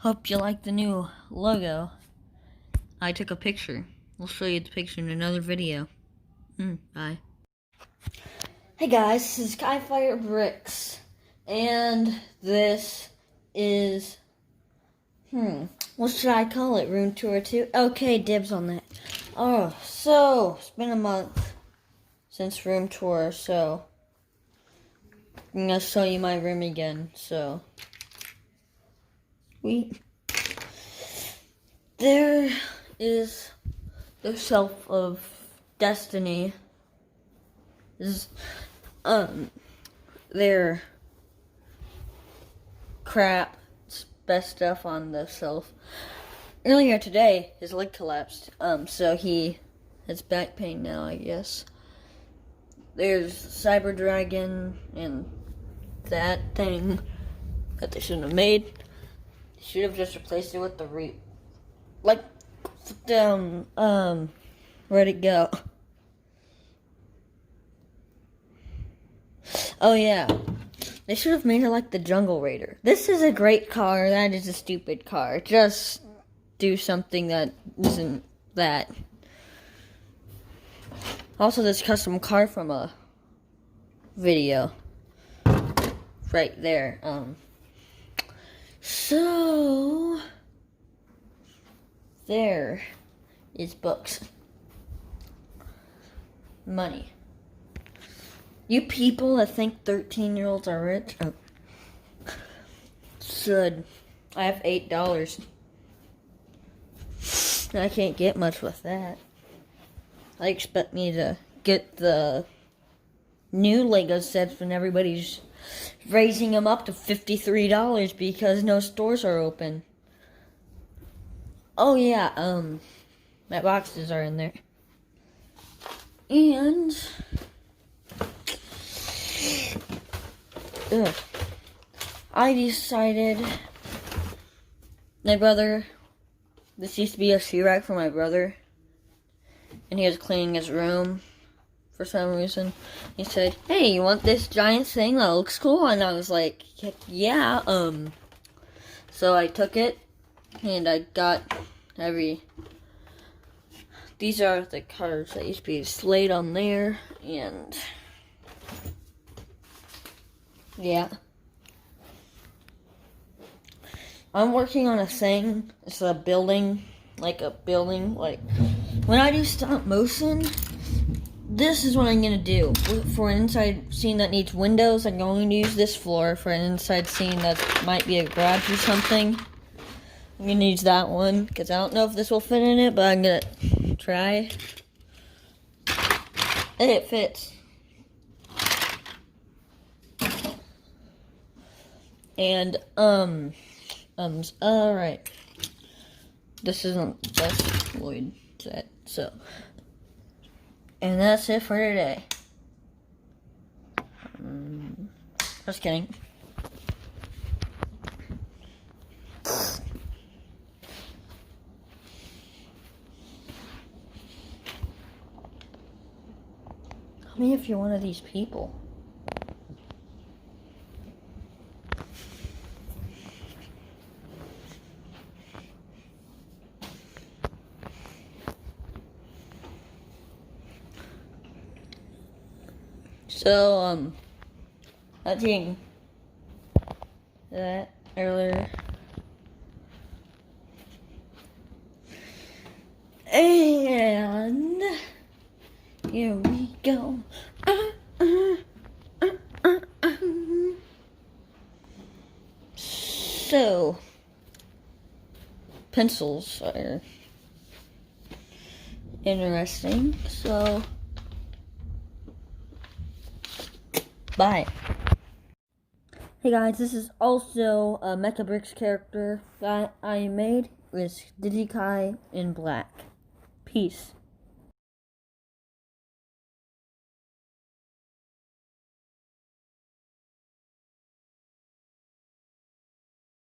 Hope you like the new logo. I took a picture. We'll show you the picture in another video. Bye. Hey guys, this is Skyfire Bricks. And this is, what should I call it? Room tour 2? Okay, dibs on that. Oh, so, it's been a month since room tour, so I'm gonna show you my room again, so. There is the Shelf of Destiny. Their crap, best stuff on the shelf. Earlier today, his leg collapsed, so he has back pain now, I guess. There's Cyber Dragon and that thing that they shouldn't have made. They should have just replaced it with the where'd it go? Oh yeah, they should have made it like the Jungle Raider. This is a great car, that is a stupid car. Just do something that isn't that. Also, this custom car from a video. Right there, so there is books. Money. You people that think 13-year-olds are rich, should. I have $8. I can't get much with that. I expect me to get the new Lego sets when everybody's raising them up to $53 because no stores are open. Oh yeah, my boxes are in there. And I decided my brother, this used to be a shoe rack for my brother, and he was cleaning his room for some reason. He said, "Hey, you want this giant thing that looks cool?" And I was like, "Yeah." So I took it, and I got these are the cards that used to be displayed on there, and yeah. I'm working on a thing. It's a building, like when I do stop motion, this is what I'm gonna do. For an inside scene that needs windows, I'm going to use this floor. For an inside scene that might be a garage or something, I'm gonna use that one, because I don't know if this will fit in it, but I'm gonna try. And it fits. And, alright. This isn't the best Lloyd set, so. And that's it for today. Just kidding. Tell me if you're one of these people. So, I think that earlier. And here we go. So, pencils are interesting, so bye. Hey guys, this is also a Mecha Bricks character that I made with Digikai in black. Peace.